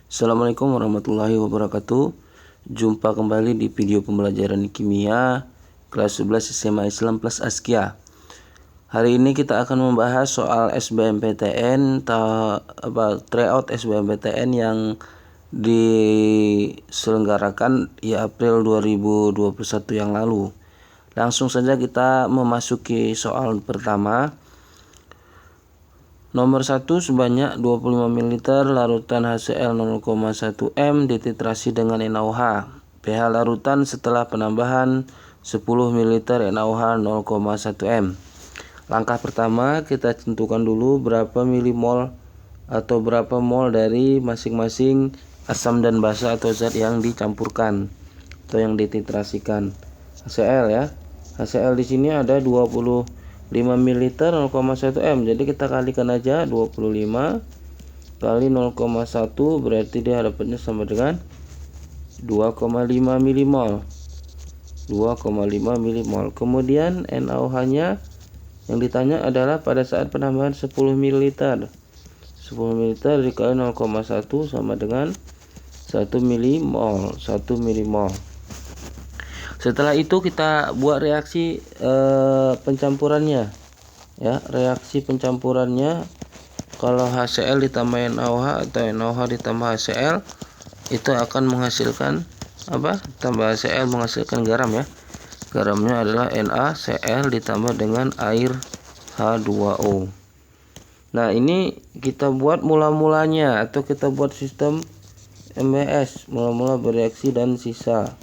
Assalamualaikum warahmatullahi wabarakatuh. Jumpa kembali di video pembelajaran kimia kelas 11 SMA Islam plus Askia. Hari ini kita akan membahas soal SBMPTN tryout SBMPTN yang diselenggarakan di April 2021 yang lalu. Langsung saja kita memasuki soal pertama. Nomor 1, sebanyak 25 ml larutan HCl 0,1 m dititrasi dengan NaOH. pH larutan setelah penambahan 10 ml NaOH 0,1 m. Langkah pertama, kita tentukan dulu berapa milimol atau berapa mol dari masing-masing asam dan basa atau zat yang dicampurkan atau yang dititrasikan. HCl ya. HCl di sini ada 25 ml 0,1 m. Jadi kita kalikan aja 25 kali 0,1 berarti dia dapatnya sama dengan 2,5 milimol. 2,5 milimol. Kemudian NaOH-nya yang ditanya adalah pada saat penambahan 10 ml. 10 ml dikali 0,1 sama dengan 1 milimol. 1 milimol. Setelah itu kita buat reaksi pencampurannya ya. Reaksi pencampurannya kalau HCl ditambah NaOH atau NaOH ditambah HCl itu akan menghasilkan apa? Tambah HCl menghasilkan garam ya. Garamnya adalah NaCl ditambah dengan air H2O. Nah, ini kita buat mula-mulanya atau kita buat sistem MBS, mula-mula bereaksi dan sisa.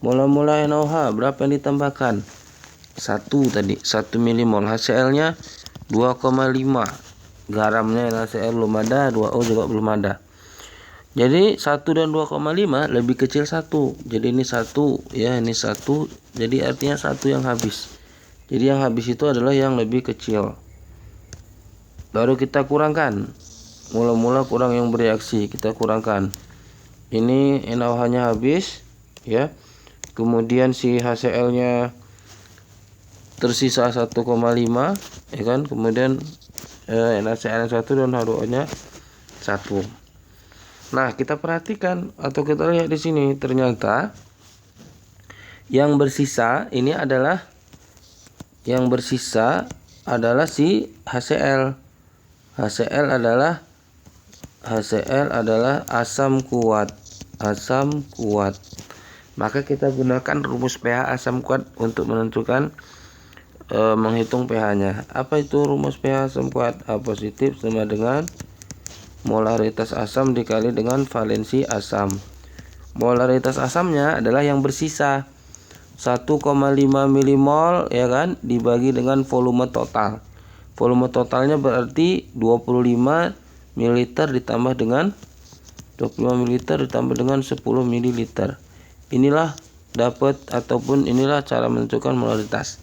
Mula-mula NaOH berapa yang ditambahkan? 1 tadi, 1 milimol. HCl-nya 2,5. Garamnya NaCl belum ada, 2O juga belum ada. Jadi 1 dan 2,5 lebih kecil 1. Jadi ini 1 ya, ini 1. Jadi artinya 1 yang habis. Jadi yang habis itu adalah yang lebih kecil. Baru kita kurangkan. Mula-mula kurang yang bereaksi, kita kurangkan. Ini NaOH-nya habis ya. Kemudian si HCl-nya tersisa 1,5 ya kan. Kemudian NaCl 1 dan H2O-nya 1. Nah, kita perhatikan atau kita lihat di sini ternyata yang bersisa ini adalah si HCl. HCl adalah asam kuat. Asam kuat. Maka kita gunakan rumus pH asam kuat untuk menentukan menghitung pH-nya. Apa itu rumus pH asam kuat? A positif sama dengan molaritas asam dikali dengan valensi asam. Molaritas asamnya adalah yang bersisa 1,5 milimol ya kan, dibagi dengan volume total. Volume totalnya berarti 25 ml ditambah dengan 10 ml. Inilah dapat ataupun inilah cara menentukan molaritas.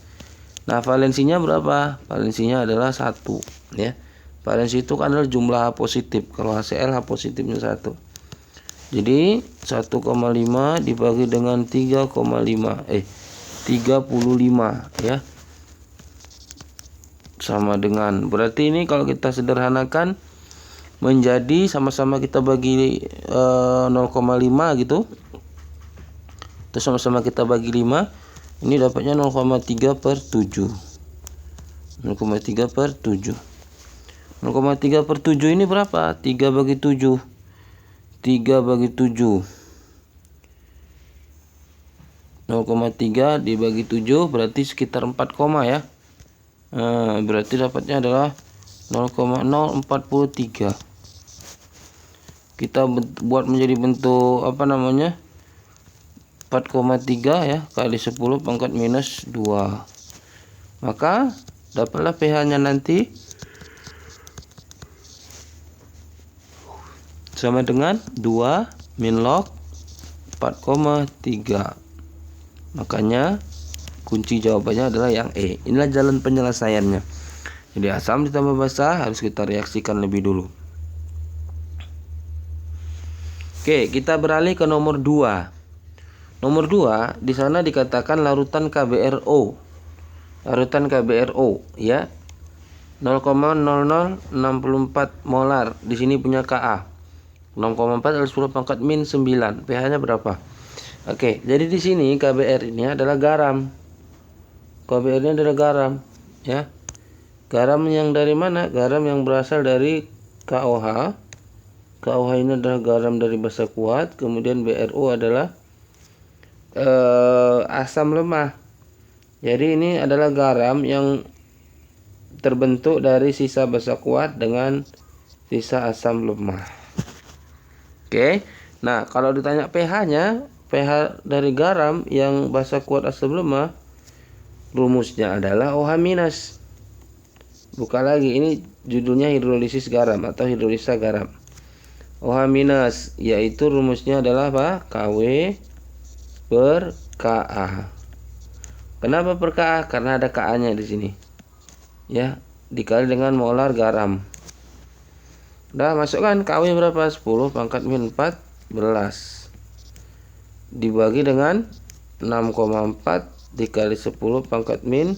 Nah, valensinya berapa? Valensinya adalah 1 ya. Valensi itu kan adalah jumlah H positif. Kalau HCl H positifnya 1. Jadi 1,5 dibagi dengan 35 ya. Sama dengan, berarti ini kalau kita sederhanakan menjadi sama-sama kita bagi 0,5 gitu. Terus sama-sama kita bagi 5. Ini dapatnya 0,3/7. 0,3/7. 0,3/7 ini berapa? 3 bagi 7. 3 bagi 7. 0,3 dibagi 7 berarti sekitar 4, ya. Berarti dapatnya adalah 0,043. Kita buat menjadi bentuk 4,3 ya kali 10 pangkat minus 2. Maka dapatlah pH-nya nanti sama dengan 2 min log 4,3. Makanya kunci jawabannya adalah yang E. Inilah jalan penyelesaiannya. Jadi asam ditambah basa harus kita reaksikan lebih dulu. Oke, kita beralih ke nomor 2. Nomor 2, di sana dikatakan larutan KBRO. Larutan KBRO ya. 0,0064 molar. Di sini punya Ka. 6,4 kali 10 pangkat min 9. pH-nya berapa? Oke, jadi di sini KBR ini adalah garam. KBR ini adalah garam, ya. Garam yang dari mana? Garam yang berasal dari KOH. KOH ini adalah garam dari basa kuat. Kemudian BRU adalah asam lemah. Jadi ini adalah garam yang terbentuk dari sisa basa kuat dengan sisa asam lemah. Oke. Nah, kalau ditanya pH-nya, pH dari garam yang basa kuat asam lemah, rumusnya adalah OH-. Buka lagi, ini judulnya hidrolisis garam atau hidrolisa garam. OH-, yaitu rumusnya adalah apa? KW per Ka. Kenapa per Ka? Karena ada Ka-nya di sini. Ya, dikali dengan molar garam. Udah masukkan KW berapa? 10 pangkat min 14 dibagi dengan 6,4 dikali 10 pangkat min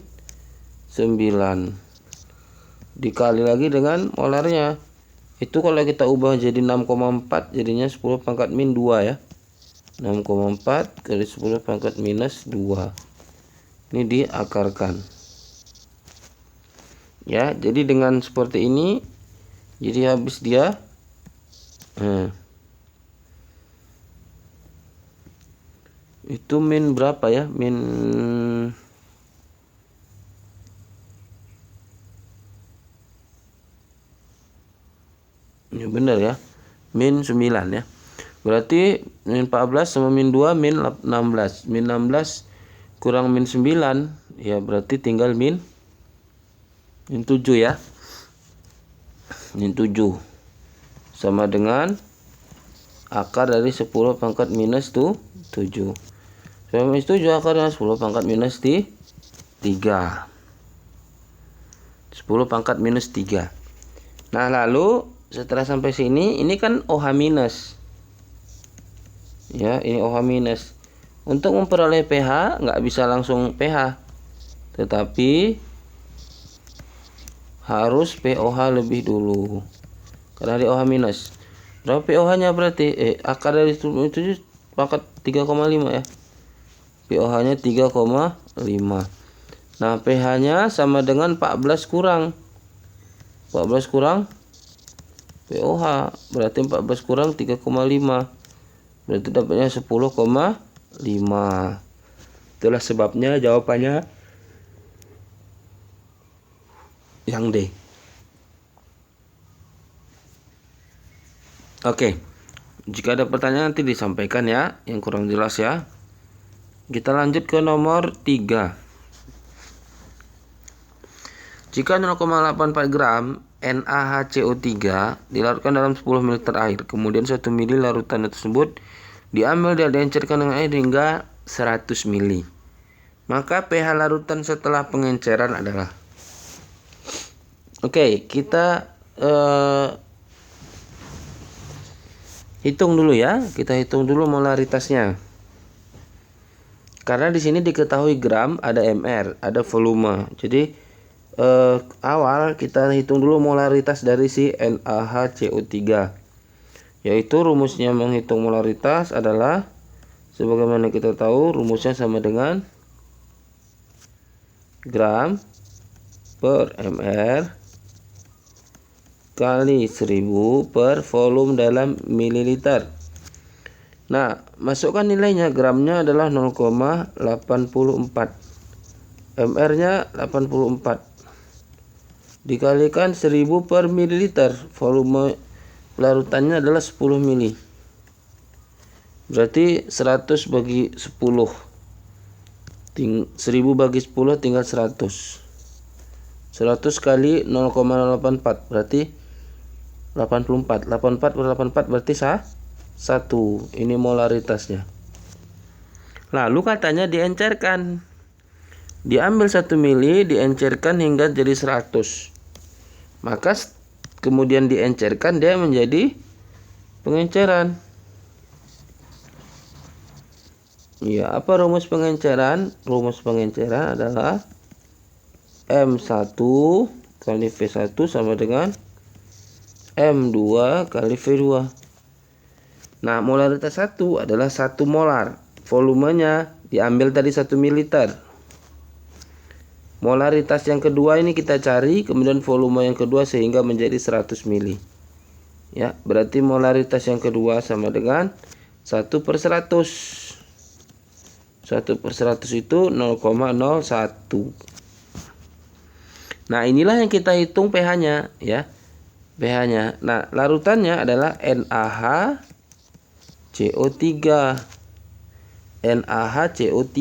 9 dikali lagi dengan molarnya. Itu kalau kita ubah jadi 6,4 jadinya 10 pangkat min 2 ya. 6,4 kali 10 pangkat minus 2. Ini diakarkan. Ya, jadi dengan seperti ini, jadi habis dia itu min berapa ya? Min ya benar ya. Min 9 ya. Berarti min 14 sama min 2 min 16. Min 16 kurang min 9 ya, berarti tinggal min 7 ya. Min 7 sama dengan akar dari 10 pangkat minus 7. 10 minus 7 akarnya 10 pangkat minus 3. 10 pangkat minus 3. Nah, lalu setelah sampai sini, ini kan OH-. Ya, ini OH-. Untuk memperoleh pH nggak bisa langsung pH, tetapi harus pOH lebih dulu. Karena di OH-. Berapa pOH-nya berarti? Akar dari 7 pangkat 3,5 ya. pOH-nya 3,5. Nah, pH-nya sama dengan 14 kurang 14 kurang pOH, berarti 14 kurang 3,5. Berarti dapatnya 10,5. Itulah sebabnya jawabannya yang D. Oke. Jika ada pertanyaan nanti disampaikan ya, yang kurang jelas ya. Kita lanjut ke nomor 3. Jika 0,84 gram NaHCO3 dilarutkan dalam 10 ml air, kemudian 1 ml larutan tersebut diambil dan diencerkan dengan air hingga 100 ml, maka pH larutan setelah pengenceran adalah. Oke, kita hitung dulu ya. Kita hitung dulu molaritasnya. Karena di sini diketahui gram, ada mr, ada volume. Jadi awal kita hitung dulu molaritas dari si NaHCO3. Yaitu rumusnya menghitung molaritas adalah sebagaimana kita tahu, rumusnya sama dengan gram per mr kali 1000 per volume dalam mililiter. Nah, masukkan nilainya. Gramnya adalah 0,84, mr-nya 84 dikalikan 1000 per mililiter. Volume larutannya adalah 10 mili. Berarti 100 bagi 10. 1000 bagi 10 tinggal 100. 100 kali 0,084 berarti 84. 84 per 84 berarti 1. Ini molaritasnya. Lalu katanya diencerkan. Diambil 1 mili, diencerkan hingga jadi 100. Maka kemudian diencerkan, dia menjadi pengenceran. Ya, apa rumus pengenceran? Rumus pengenceran adalah M1 kali V1 sama dengan M2 kali V2. Nah, molaritas 1 adalah 1 molar. Volumenya diambil tadi 1 mililiter. Molaritas yang kedua ini kita cari, kemudian volume yang kedua sehingga menjadi 100 mili. Ya, berarti molaritas yang kedua sama dengan 1/100. 1/100 itu 0,01. Nah, inilah yang kita hitung pH-nya ya. pH-nya. Nah, larutannya adalah NaHCO3. NaHCO3.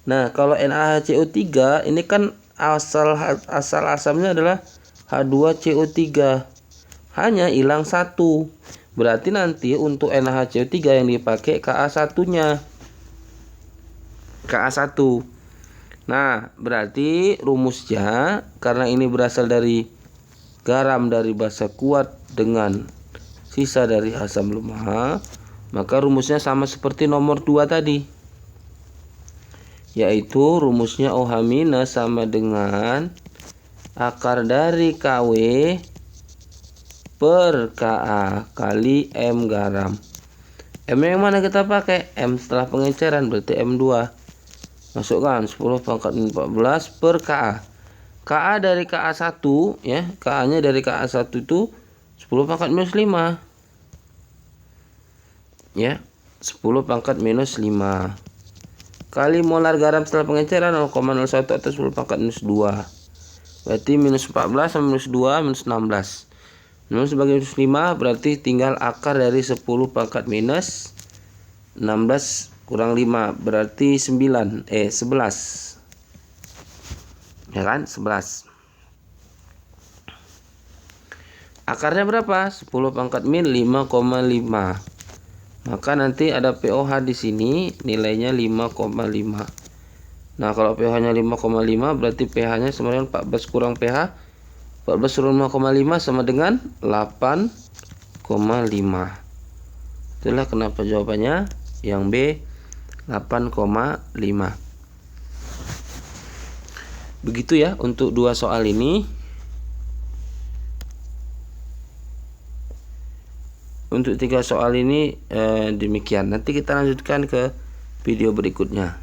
Nah, kalau NaHCO3 ini kan asal asamnya adalah H2CO3. Hanya hilang 1. Berarti nanti untuk NaHCO3 yang dipakai Ka1-nya. Ka1. Nah, berarti rumusnya karena ini berasal dari garam dari basa kuat dengan sisa dari asam lemah, maka rumusnya sama seperti nomor 2 tadi, yaitu rumusnya OH- sama dengan akar dari KW per Ka kali M garam. M yang mana kita pakai? M setelah pengenceran, berarti M2. Masukkan 10⁻14 per Ka. Ka dari Ka1 ya, Ka-nya dari Ka1 itu 10⁻⁻5. Ya, 10⁻⁻5 kali molar garam setelah pengenceran 0,01 atau 10⁻⁻2. Berarti minus 14 sama minus 2 minus 16. Minus sebagai minus 5 berarti tinggal akar dari 10⁻⁻16 kurang 5 berarti 11. Ya kan? 11. Akarnya berapa? 10⁻⁻5,5. Maka nanti ada pOH di sini nilainya 5,5. Nah, kalau pH-nya 5,5 berarti pH-nya sama dengan 14 kurang pH. 14 kurang 5,5 sama dengan 8,5. Itulah kenapa jawabannya yang B 8,5. Begitu ya untuk 2 soal ini. Untuk 3 soal ini demikian. Nanti kita lanjutkan ke video berikutnya.